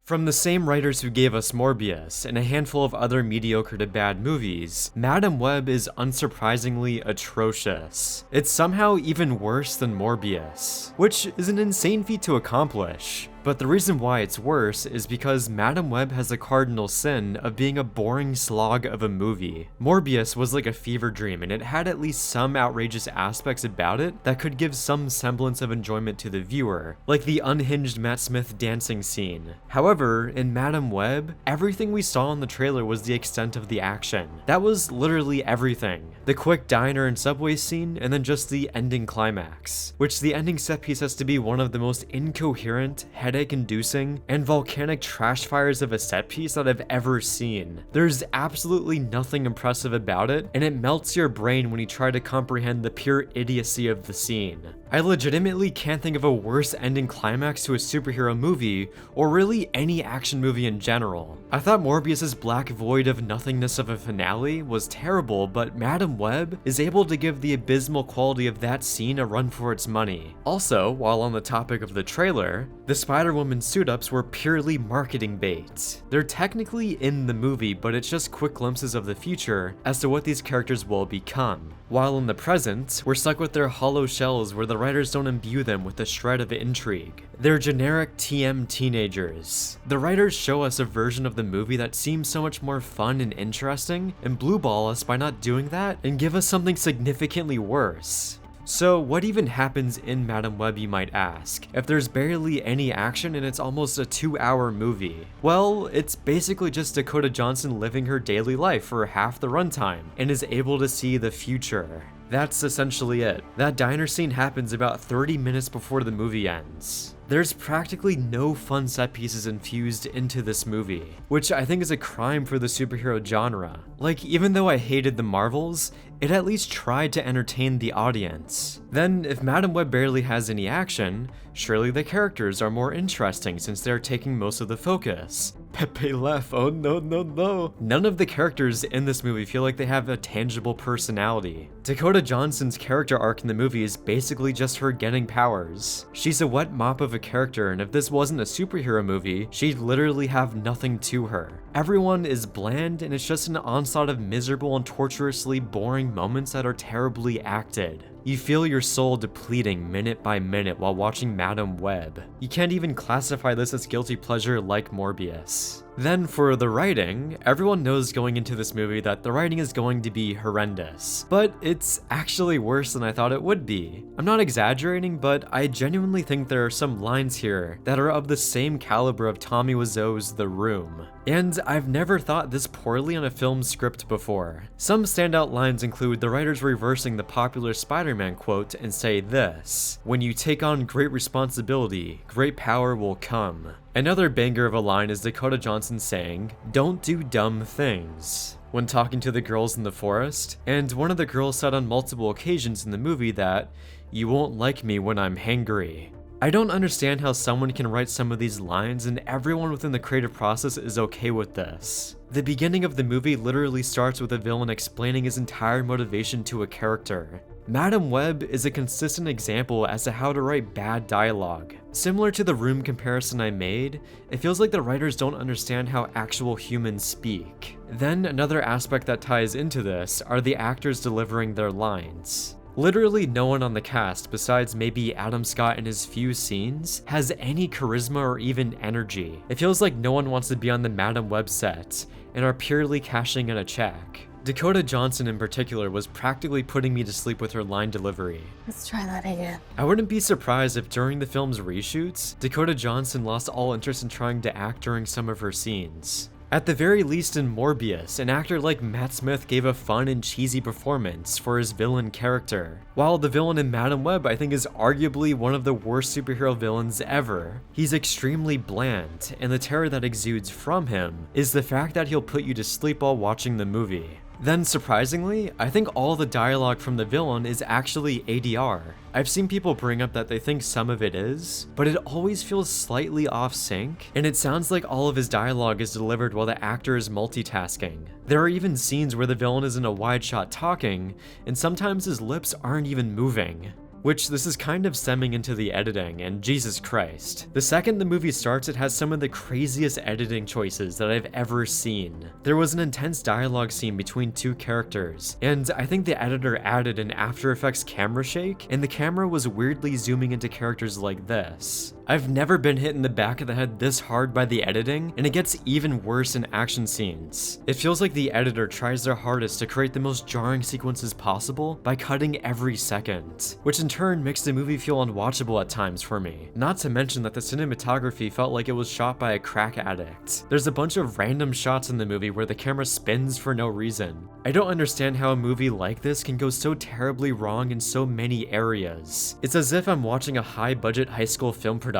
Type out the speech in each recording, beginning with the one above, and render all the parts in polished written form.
From the same writers who gave us Morbius and a handful of other mediocre to bad movies, Madam Web is unsurprisingly atrocious. It's somehow even worse than Morbius, which is an insane feat to accomplish. But the reason why it's worse is because Madam Web has the cardinal sin of being a boring slog of a movie. Morbius was like a fever dream, and it had at least some outrageous aspects about it that could give some semblance of enjoyment to the viewer, like the unhinged Matt Smith dancing scene. However, in Madam Web, everything we saw in the trailer was the extent of the action. That was literally everything. The quick diner and subway scene, and then just the ending climax, which the ending set piece has to be one of the most incoherent, headache-inducing, and volcanic trash fires of a set piece that I've ever seen. There's absolutely nothing impressive about it, and it melts your brain when you try to comprehend the pure idiocy of the scene. I legitimately can't think of a worse ending climax to a superhero movie, or really any action movie in general. I thought Morbius's black void of nothingness of a finale was terrible, but Madam Web is able to give the abysmal quality of that scene a run for its money. Also, while on the topic of the trailer, the Spider-Woman suit-ups were purely marketing bait. They're technically in the movie, but it's just quick glimpses of the future as to what these characters will become. While in the present, we're stuck with their hollow shells where the writers don't imbue them with a shred of intrigue. They're generic TM teenagers. The writers show us a version of the movie that seems so much more fun and interesting, and blueball us by not doing that and give us something significantly worse. So what even happens in Madam Web, you might ask, if there's barely any action and it's almost a 2-hour movie? Well, it's basically just Dakota Johnson living her daily life for half the runtime and is able to see the future. That's essentially it. That diner scene happens about 30 minutes before the movie ends. There's practically no fun set pieces infused into this movie, which I think is a crime for the superhero genre. Like, even though I hated the Marvels, it at least tried to entertain the audience. Then, if Madam Web barely has any action, surely the characters are more interesting since they're taking most of the focus. Pepe left, oh no no no. None of the characters in this movie feel like they have a tangible personality. Dakota Johnson's character arc in the movie is basically just her getting powers. She's a wet mop of a character, and if this wasn't a superhero movie, she'd literally have nothing to her. Everyone is bland, and it's just an onslaught of miserable and torturously boring moments that are terribly acted. You feel your soul depleting minute by minute while watching Madam Web. You can't even classify this as guilty pleasure like Morbius. Then for the writing, everyone knows going into this movie that the writing is going to be horrendous, but it's actually worse than I thought it would be. I'm not exaggerating, but I genuinely think there are some lines here that are of the same caliber of Tommy Wiseau's The Room. And I've never thought this poorly on a film script before. Some standout lines include the writers reversing the popular Spider-Man quote and say this: "When you take on great responsibility, great power will come." Another banger of a line is Dakota Johnson saying, "Don't do dumb things," when talking to the girls in the forest, and one of the girls said on multiple occasions in the movie that, "You won't like me when I'm hangry." I don't understand how someone can write some of these lines and everyone within the creative process is okay with this. The beginning of the movie literally starts with a villain explaining his entire motivation to a character. Madam Web is a consistent example as to how to write bad dialogue. Similar to the Room comparison I made, it feels like the writers don't understand how actual humans speak. Then another aspect that ties into this are the actors delivering their lines. Literally no one on the cast, besides maybe Adam Scott in his few scenes, has any charisma or even energy. It feels like no one wants to be on the Madam Web set, and are purely cashing in a check. Dakota Johnson in particular was practically putting me to sleep with her line delivery. Let's try that again. I wouldn't be surprised if during the film's reshoots, Dakota Johnson lost all interest in trying to act during some of her scenes. At the very least in Morbius, an actor like Matt Smith gave a fun and cheesy performance for his villain character, while the villain in Madam Web I think is arguably one of the worst superhero villains ever. He's extremely bland, and the terror that exudes from him is the fact that he'll put you to sleep while watching the movie. Then surprisingly, I think all the dialogue from the villain is actually ADR. I've seen people bring up that they think some of it is, but it always feels slightly off sync, and it sounds like all of his dialogue is delivered while the actor is multitasking. There are even scenes where the villain is in a wide shot talking, and sometimes his lips aren't even moving. which this is kind of stemming into the editing, and Jesus Christ. The second the movie starts, it has some of the craziest editing choices that I've ever seen. There was an intense dialogue scene between two characters, and I think the editor added an After Effects camera shake, and the camera was weirdly zooming into characters like this. I've never been hit in the back of the head this hard by the editing, and it gets even worse in action scenes. It feels like the editor tries their hardest to create the most jarring sequences possible by cutting every second, which in turn makes the movie feel unwatchable at times for me. Not to mention that the cinematography felt like it was shot by a crack addict. There's a bunch of random shots in the movie where the camera spins for no reason. I don't understand how a movie like this can go so terribly wrong in so many areas. It's as if I'm watching a high-budget high school film production.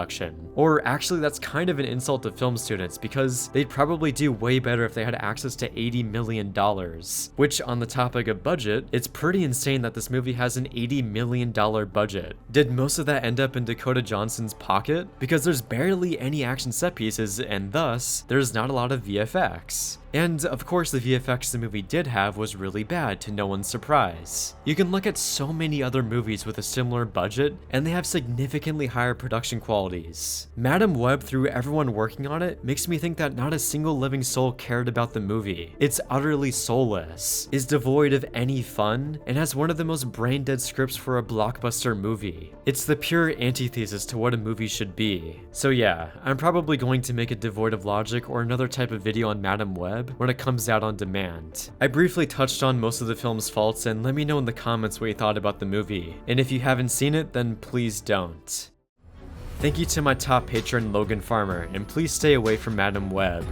Or actually, that's kind of an insult to film students because they'd probably do way better if they had access to $80 million. Which, on the topic of budget, it's pretty insane that this movie has an $80 million budget. Did most of that end up in Dakota Johnson's pocket? Because there's barely any action set pieces, and thus, there's not a lot of VFX. And of course, the VFX the movie did have was really bad, to no one's surprise. You can look at so many other movies with a similar budget, and they have significantly higher production qualities. Madam Web, through everyone working on it, makes me think that not a single living soul cared about the movie. It's utterly soulless, is devoid of any fun, and has one of the most brain-dead scripts for a blockbuster movie. It's the pure antithesis to what a movie should be. So yeah, I'm probably going to make a devoid of logic or another type of video on Madam Web when it comes out on demand. I briefly touched on most of the film's faults, and let me know in the comments what you thought about the movie. And if you haven't seen it, then please don't. Thank you to my top patron Logan Farmer, and please stay away from Madam Web.